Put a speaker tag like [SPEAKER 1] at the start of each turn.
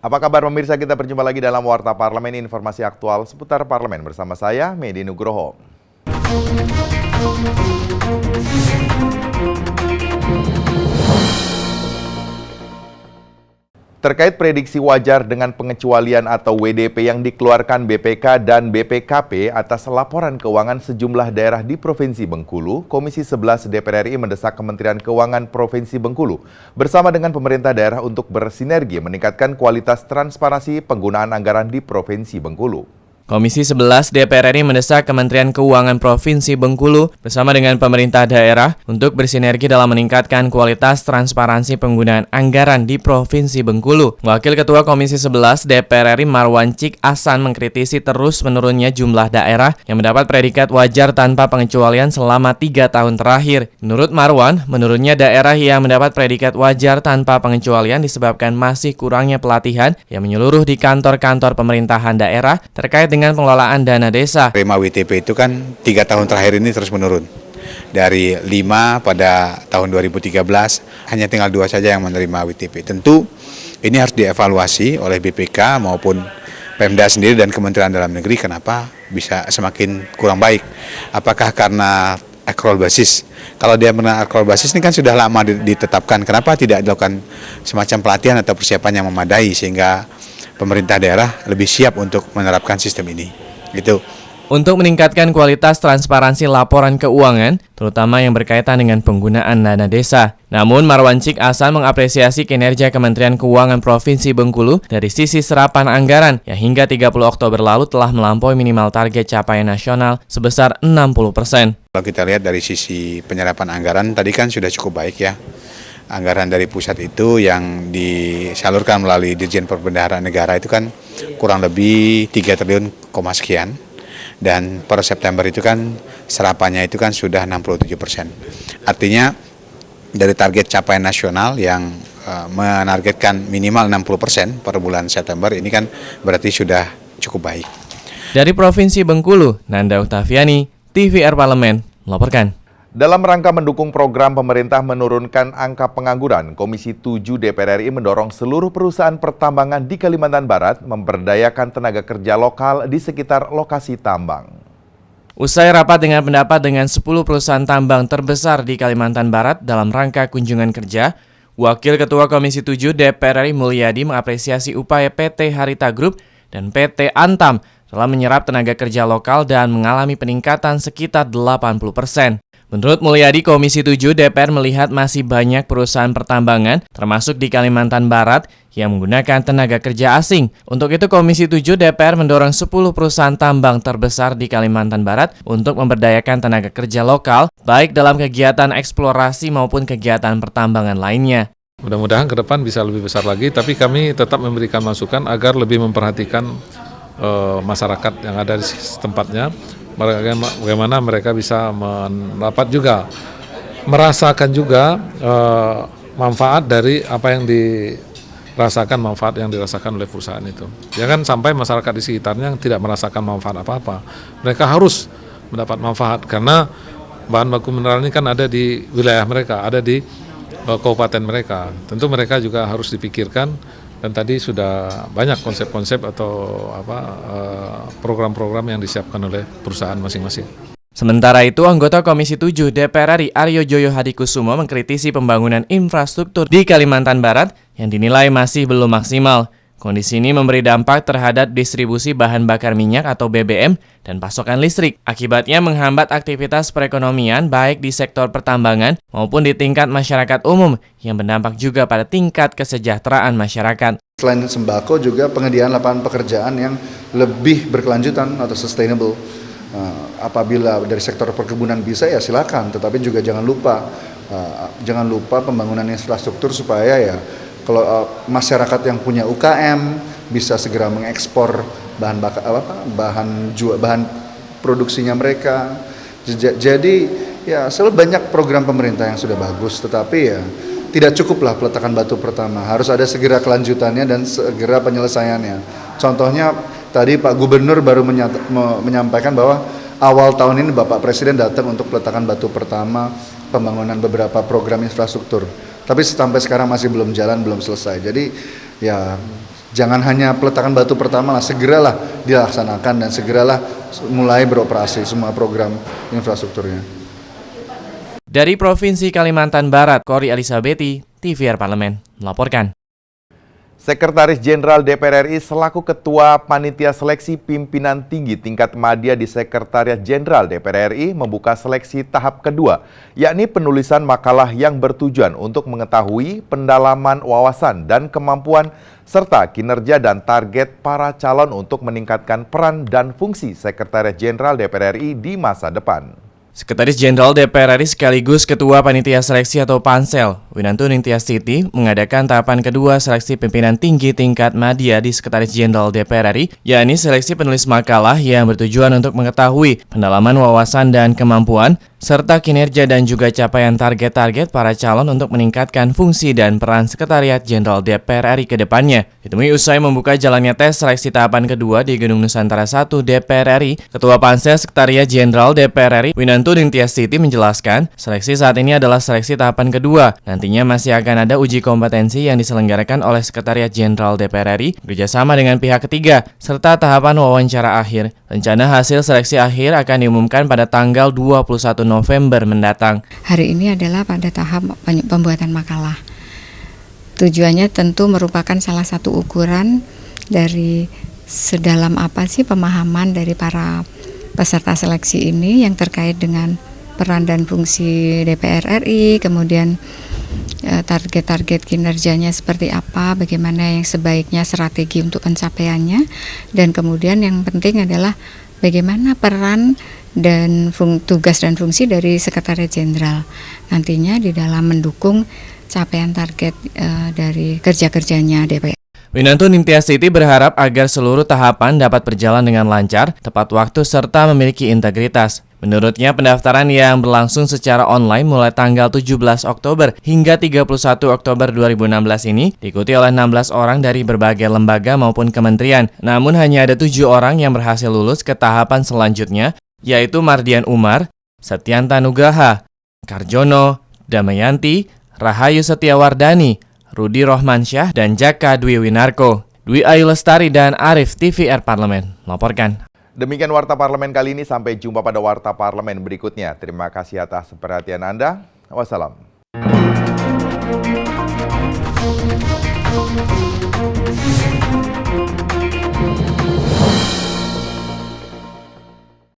[SPEAKER 1] Apa kabar pemirsa, kita berjumpa lagi dalam Warta Parlemen, informasi aktual seputar parlemen bersama saya, Medi Nugroho. Terkait prediksi wajar dengan pengecualian atau WDP yang dikeluarkan BPK dan BPKP atas laporan keuangan sejumlah daerah di Provinsi Bengkulu, Komisi 11 DPR RI mendesak Kementerian Keuangan Provinsi Bengkulu bersama dengan pemerintah daerah untuk bersinergi meningkatkan kualitas transparansi penggunaan anggaran di Provinsi Bengkulu.
[SPEAKER 2] Komisi 11 DPR RI mendesak Kementerian Keuangan Provinsi Bengkulu bersama dengan pemerintah daerah untuk bersinergi dalam meningkatkan kualitas transparansi penggunaan anggaran di Provinsi Bengkulu. Wakil Ketua Komisi 11 DPR RI Marwan Cik Ahsan mengkritisi terus menurunnya jumlah daerah yang mendapat predikat wajar tanpa pengecualian selama 3 tahun terakhir. Menurut Marwan, menurunnya daerah yang mendapat predikat wajar tanpa pengecualian disebabkan masih kurangnya pelatihan yang menyeluruh di kantor-kantor pemerintahan daerah terkait dengan pengelolaan dana desa.
[SPEAKER 3] Terima WTP itu kan 3 tahun terakhir ini terus menurun. Dari 5 pada tahun 2013, hanya tinggal 2 saja yang menerima WTP. Tentu ini harus dievaluasi oleh BPK maupun Pemda sendiri dan Kementerian Dalam Negeri kenapa bisa semakin kurang baik. Apakah karena accrual basis? Kalau dia benar accrual basis ini kan sudah lama ditetapkan, kenapa tidak dilakukan semacam pelatihan atau persiapan yang memadai sehingga pemerintah daerah lebih siap untuk menerapkan sistem ini. Gitu.
[SPEAKER 2] Untuk meningkatkan kualitas transparansi laporan keuangan, terutama yang berkaitan dengan penggunaan dana desa. Namun, Marwan Cik Ahsan mengapresiasi kinerja Kementerian Keuangan Provinsi Bengkulu dari sisi serapan anggaran yang hingga 30 Oktober lalu telah melampaui minimal target capaian nasional sebesar 60%.
[SPEAKER 3] Kalau kita lihat dari sisi penyerapan anggaran, tadi kan sudah cukup baik ya. Anggaran dari pusat itu yang disalurkan melalui Dirjen Perbendaharaan Negara itu kan kurang lebih 3 triliun, sekian. Dan per September itu kan serapannya itu kan sudah 67%. Artinya dari target capaian nasional yang menargetkan minimal 60% per bulan September ini kan berarti sudah cukup baik.
[SPEAKER 2] Dari Provinsi Bengkulu, Nanda Oktaviani, TVR Parlemen, melaporkan.
[SPEAKER 1] Dalam rangka mendukung program pemerintah menurunkan angka pengangguran, Komisi 7 DPR RI mendorong seluruh perusahaan pertambangan di Kalimantan Barat memberdayakan tenaga kerja lokal di sekitar lokasi tambang.
[SPEAKER 2] Usai rapat dengan pendapat dengan 10 perusahaan tambang terbesar di Kalimantan Barat dalam rangka kunjungan kerja, Wakil Ketua Komisi 7 DPR RI Mulyadi mengapresiasi upaya PT Harita Group dan PT Antam telah menyerap tenaga kerja lokal dan mengalami peningkatan sekitar 80%. Menurut Mulyadi, Komisi 7 DPR melihat masih banyak perusahaan pertambangan, termasuk di Kalimantan Barat, yang menggunakan tenaga kerja asing. Untuk itu, Komisi 7 DPR mendorong 10 perusahaan tambang terbesar di Kalimantan Barat untuk memberdayakan tenaga kerja lokal, baik dalam kegiatan eksplorasi maupun kegiatan pertambangan lainnya.
[SPEAKER 4] Mudah-mudahan ke depan bisa lebih besar lagi, tapi kami tetap memberikan masukan agar lebih memperhatikan masyarakat yang ada di tempatnya. Bagaimana mereka bisa mendapat juga, merasakan juga manfaat dari apa yang manfaat yang dirasakan oleh perusahaan itu. Jangan sampai masyarakat di sekitarnya yang tidak merasakan manfaat apa-apa. Mereka harus mendapat manfaat karena bahan baku mineral ini kan ada di wilayah mereka, ada di kabupaten mereka. Tentu mereka juga harus dipikirkan. Dan tadi sudah banyak konsep-konsep atau program-program yang disiapkan oleh perusahaan masing-masing.
[SPEAKER 2] Sementara itu, anggota Komisi 7 DPR RI Aryo Joyo Hadikusumo mengkritisi pembangunan infrastruktur di Kalimantan Barat yang dinilai masih belum maksimal. Kondisi ini memberi dampak terhadap distribusi bahan bakar minyak atau BBM dan pasokan listrik. Akibatnya menghambat aktivitas perekonomian baik di sektor pertambangan maupun di tingkat masyarakat umum yang berdampak juga pada tingkat kesejahteraan masyarakat.
[SPEAKER 5] Selain sembako juga penyediaan lapangan pekerjaan yang lebih berkelanjutan atau sustainable. Apabila dari sektor perkebunan bisa ya silakan, tetapi juga jangan lupa pembangunan infrastruktur supaya ya kalau masyarakat yang punya UKM bisa segera mengekspor bahan produksinya mereka. Jadi ya selalu banyak program pemerintah yang sudah bagus, tetapi ya tidak cukuplah peletakan batu pertama. Harus ada segera kelanjutannya dan segera penyelesaiannya. Contohnya tadi Pak Gubernur baru menyampaikan bahwa awal tahun ini Bapak Presiden datang untuk peletakan batu pertama pembangunan beberapa program infrastruktur. Tapi sampai sekarang masih belum jalan, belum selesai. Jadi ya jangan hanya peletakan batu pertama lah, segeralah dilaksanakan dan segeralah mulai beroperasi semua program infrastrukturnya.
[SPEAKER 2] Dari Provinsi Kalimantan Barat, Kori Elisabeti, TVR Parlemen, melaporkan.
[SPEAKER 1] Sekretaris Jenderal DPR RI selaku Ketua Panitia Seleksi Pimpinan Tinggi Tingkat Madya di Sekretariat Jenderal DPR RI membuka seleksi tahap kedua, yakni penulisan makalah yang bertujuan untuk mengetahui pendalaman wawasan dan kemampuan serta kinerja dan target para calon untuk meningkatkan peran dan fungsi Sekretariat Jenderal DPR RI di masa depan.
[SPEAKER 2] Sekretaris Jenderal DPR RI sekaligus Ketua Panitia Seleksi atau Pansel, Winanto Nintiastiti, mengadakan tahapan kedua seleksi pimpinan tinggi tingkat madya di Sekretaris Jenderal DPR RI, yakni seleksi penulis makalah yang bertujuan untuk mengetahui pendalaman wawasan dan kemampuan, serta kinerja dan juga capaian target-target para calon untuk meningkatkan fungsi dan peran Sekretariat Jenderal DPR RI ke depannya. Ditemui usai membuka jalannya tes seleksi tahapan kedua di Gedung Nusantara 1 DPR RI, Ketua Pansel Sekretariat Jenderal DPR RI, Winanto Nintiastiti menjelaskan, seleksi saat ini adalah seleksi tahapan kedua. Nantinya masih akan ada uji kompetensi yang diselenggarakan oleh Sekretariat Jenderal DPR RI bekerjasama dengan pihak ketiga, serta tahapan wawancara akhir. Rencana hasil seleksi akhir akan diumumkan pada tanggal 21 November mendatang.
[SPEAKER 6] Hari ini adalah pada tahap pembuatan makalah. Tujuannya tentu merupakan salah satu ukuran dari sedalam apa sih pemahaman dari para peserta seleksi ini yang terkait dengan peran dan fungsi DPR RI, kemudian target-target kinerjanya seperti apa, bagaimana yang sebaiknya strategi untuk pencapaiannya, dan kemudian yang penting adalah bagaimana peran dan tugas dan fungsi dari Sekretariat Jenderal nantinya di dalam mendukung capaian target dari kerja-kerjanya DPR.
[SPEAKER 2] Winanto Nintiastiti berharap agar seluruh tahapan dapat berjalan dengan lancar, tepat waktu, serta memiliki integritas. Menurutnya, pendaftaran yang berlangsung secara online mulai tanggal 17 Oktober hingga 31 Oktober 2016 ini diikuti oleh 16 orang dari berbagai lembaga maupun kementerian. Namun hanya ada 7 orang yang berhasil lulus ke tahapan selanjutnya, yaitu Mardian Umar, Setianta Nugraha, Karjono, Damayanti, Rahayu Setiawardani, Rudi Rohmansyah, dan Jaka Dwi Winarko. Dwi Ayu Lestari dan Arif, TVR Parlemen, melaporkan.
[SPEAKER 1] Demikian Warta Parlemen kali ini, sampai jumpa pada Warta Parlemen berikutnya. Terima kasih atas perhatian Anda. Wassalam.